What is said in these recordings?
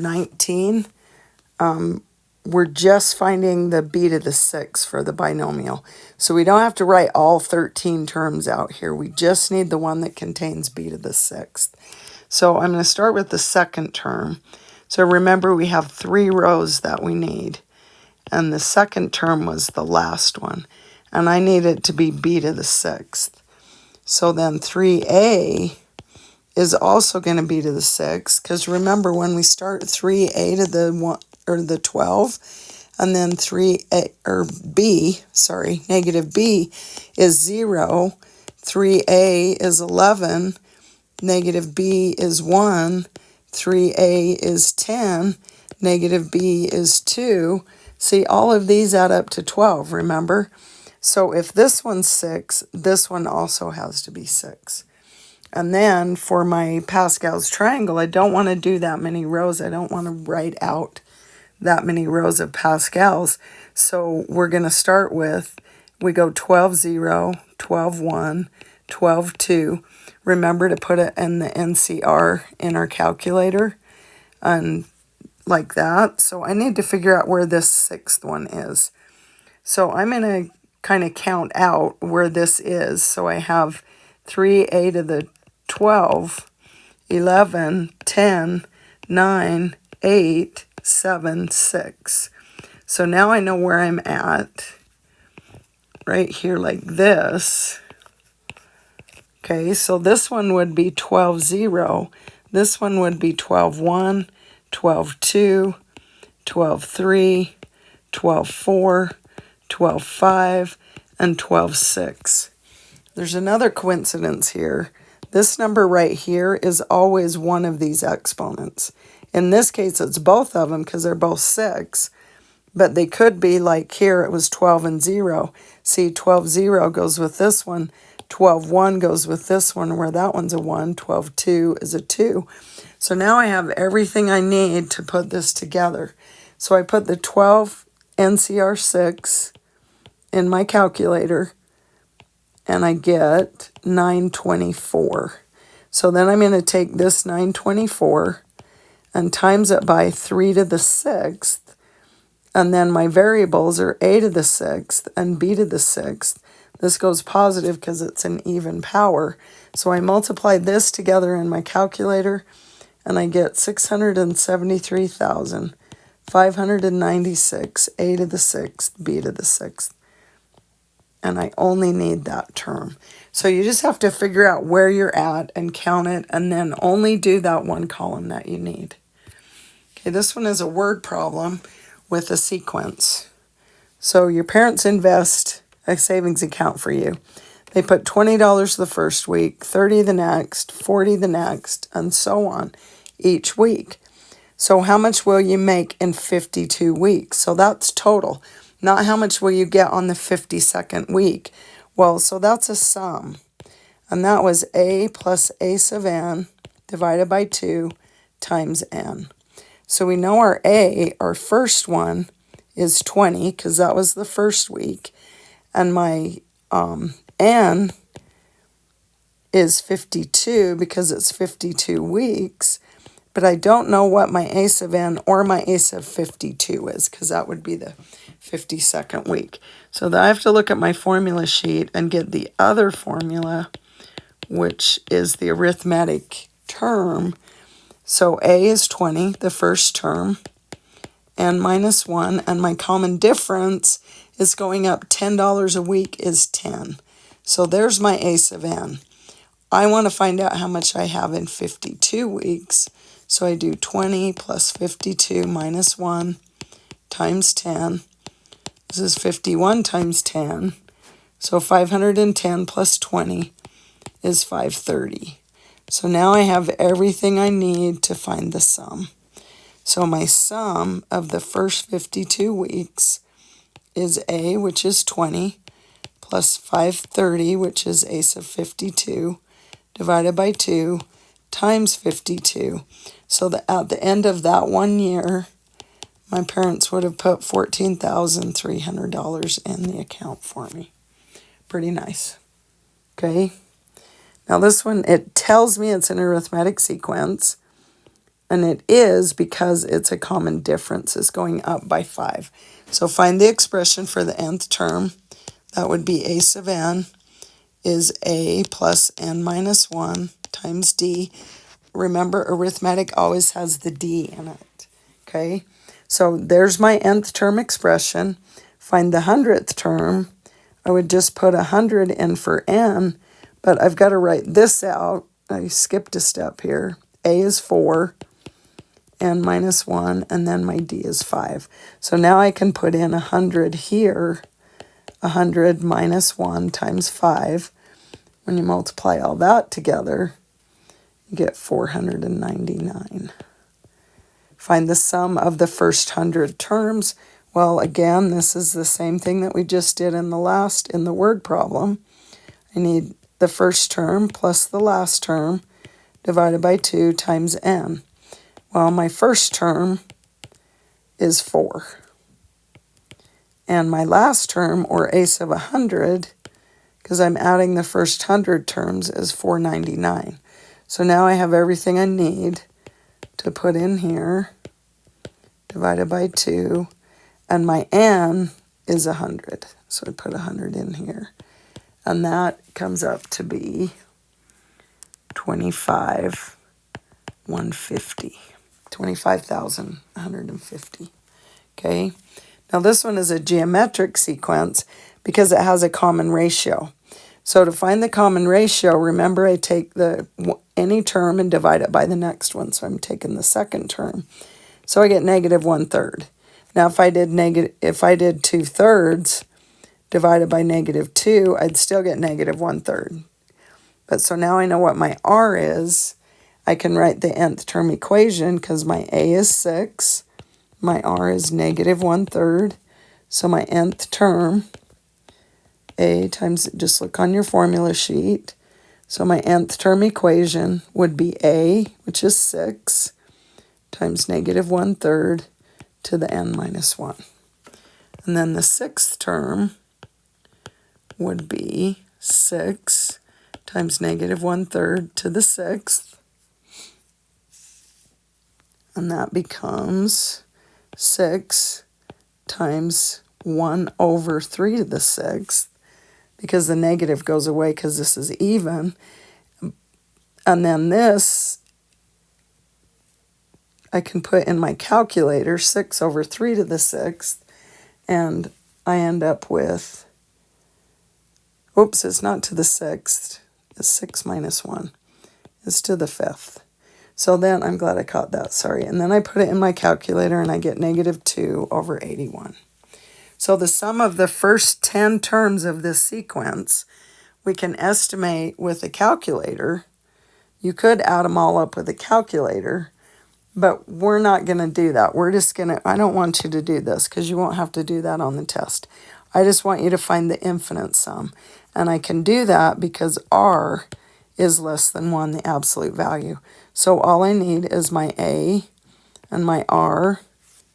19, we're just finding the b to the 6 for the binomial. So we don't have to write all 13 terms out here. We just need the one that contains b to the 6th. So I'm going to start with the second term. So remember, we have 3 rows that we need. And the second term was the last one. And I need it to be b to the 6th. So then 3a is also going to be to the 6th, because remember, when we start 3a to the 1 or the 12, and then negative b is 0, 3a is 11, negative b is 1, 3a is 10, negative b is 2. See, all of these add up to 12, remember? So if this one's 6, this one also has to be 6. And then for my Pascal's triangle, I don't want to do that many rows. I don't want to write out that many rows of Pascal's. So we're going to start with, we go 12, 0, 12, 1, 12, 2. Remember to put it in the NCR in our calculator, and like that. So I need to figure out where this 6th one is. So I'm going to kind of count out where this is. So I have 3a to the 12, 11, 10, 9, 8, 7, 6. So now I know where I'm at, right here like this. Okay, so this one would be 12, 0. This one would be 12, 1, 12, 2, 12, 3, 12, 4, 12, 5, and 12, 6. There's another coincidence here. This number right here is always one of these exponents. In this case, it's both of them because they're both 6. But they could be like here, it was 12 and 0. See, 12, 0 goes with this one. 12, 1 goes with this one, where that one's a 1. 12, 2 is a 2. So now I have everything I need to put this together. So I put the 12 NCR 6 in my calculator, and I get 924. So then I'm going to take this 924 and times it by 3 to the 6th, and then my variables are a to the 6th and b to the 6th. This goes positive because it's an even power. So I multiply this together in my calculator, and I get 673,596, a to the 6th, b to the 6th. And I only need that term. So you just have to figure out where you're at and count it, and then only do that one column that you need. Okay, this one is a word problem with a sequence. So your parents invest a savings account for you. They put $20 the first week, $30 the next, $40 the next, and so on each week. So how much will you make in 52 weeks? So that's total. Not how much will you get on the 52nd week. Well, so that's a sum. And that was a plus a sub n divided by 2 times n. So we know our a, our first one, is 20 because that was the first week. And my n is 52 because it's 52 weeks. But I don't know what my a sub n or my a sub 52 is, because that would be the 52nd week. So then I have to look at my formula sheet and get the other formula, which is the arithmetic term. So a is 20, the first term, n minus 1, and my common difference is going up $10 a week is 10. So there's my a sub n. I want to find out how much I have in 52 weeks. So I do 20 plus 52 minus 1 times 10. This is 51 times 10. So 510 plus 20 is 530. So now I have everything I need to find the sum. So my sum of the first 52 weeks is a, which is 20, plus 530, which is a sub 52, divided by 2, times 52. So that at the end of that 1 year, my parents would have put $14,300 in the account for me. Pretty nice. Okay. Now this one, it tells me it's an arithmetic sequence. And it is because it's a common difference. It's going up by 5. So find the expression for the nth term. That would be a sub n is a plus n minus 1 times d. Remember, arithmetic always has the d in it. Okay, so there's my nth term expression. Find the 100th term. I would just put 100 in for n, but I've got to write this out. I skipped a step here. A is 4, n minus 1, and then my d is 5. So now I can put in 100 here. 100 minus 1 times 5. When you multiply all that together, you get 499. Find the sum of the first 100 terms. Well, again, this is the same thing that we just did in the word problem. I need the first term plus the last term divided by 2 times n. Well, my first term is 4. And my last term, or a sub 100, because I'm adding the first 100 terms, is 499. So now I have everything I need to put in here, divided by 2, and my n is 100. So I put 100 in here. And that comes up to be 25,150. Okay. Now this one is a geometric sequence because it has a common ratio. So to find the common ratio, remember I take any term and divide it by the next one. So I'm taking the second term. So I get negative 1/3. Now if I did 2/3 divided by negative 2, I'd still get negative 1/3. But so now I know what my r is. I can write the nth term equation because my a is 6. My r is negative 1/3. So my nth term, a times, just look on your formula sheet. So my nth term equation would be a, which is 6, times negative 1/3 to the n minus 1. And then the sixth term would be 6 times negative 1/3 to the 6th. And that becomes 6 times 1/3 to the 6th, because the negative goes away because this is even. And then this, I can put in my calculator, 6/3 to the 6th, and I end up with, oops, it's not to the 6th, it's 6 minus 1. It's to the 5th. So then, I'm glad I caught that, sorry. And then I put it in my calculator and I get negative 2/81. So the sum of the first 10 terms of this sequence, we can estimate with a calculator. You could add them all up with a calculator, but we're not going to do that. We're just going to, I don't want you to do this because you won't have to do that on the test. I just want you to find the infinite sum. And I can do that because r is less than 1, the absolute value. So all I need is my a, and my r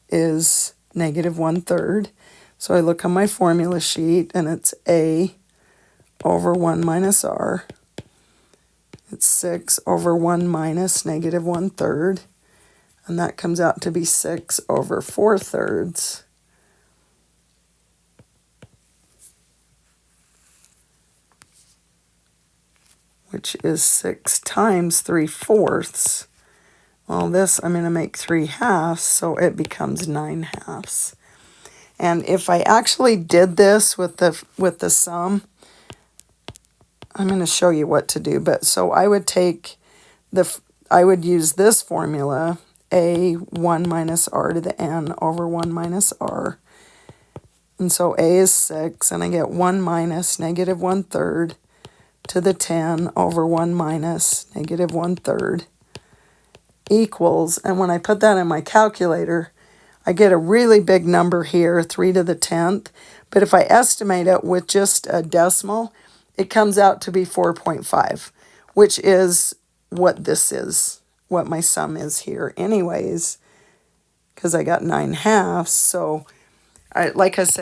is negative 1/3. So I look on my formula sheet, and it's a over 1 minus r. It's 6 over 1 minus negative 1/3. And that comes out to be 6 over 4/3. Which is 6 times 3/4. Well, this I'm going to make 3/2, so it becomes 9/2. And if I actually did this with the sum, I'm going to show you what to do. But so I would use this formula, a 1 minus r to the n over 1 minus r. And so a is 6, and I get 1 minus negative 1/3 to the 10 over 1 minus negative 1/3 equals, and when I put that in my calculator, I get a really big number here, 3 to the 10th. But if I estimate it with just a decimal, it comes out to be 4.5, which is what this is, what my sum is here anyways, because I got 9/2. So like I said,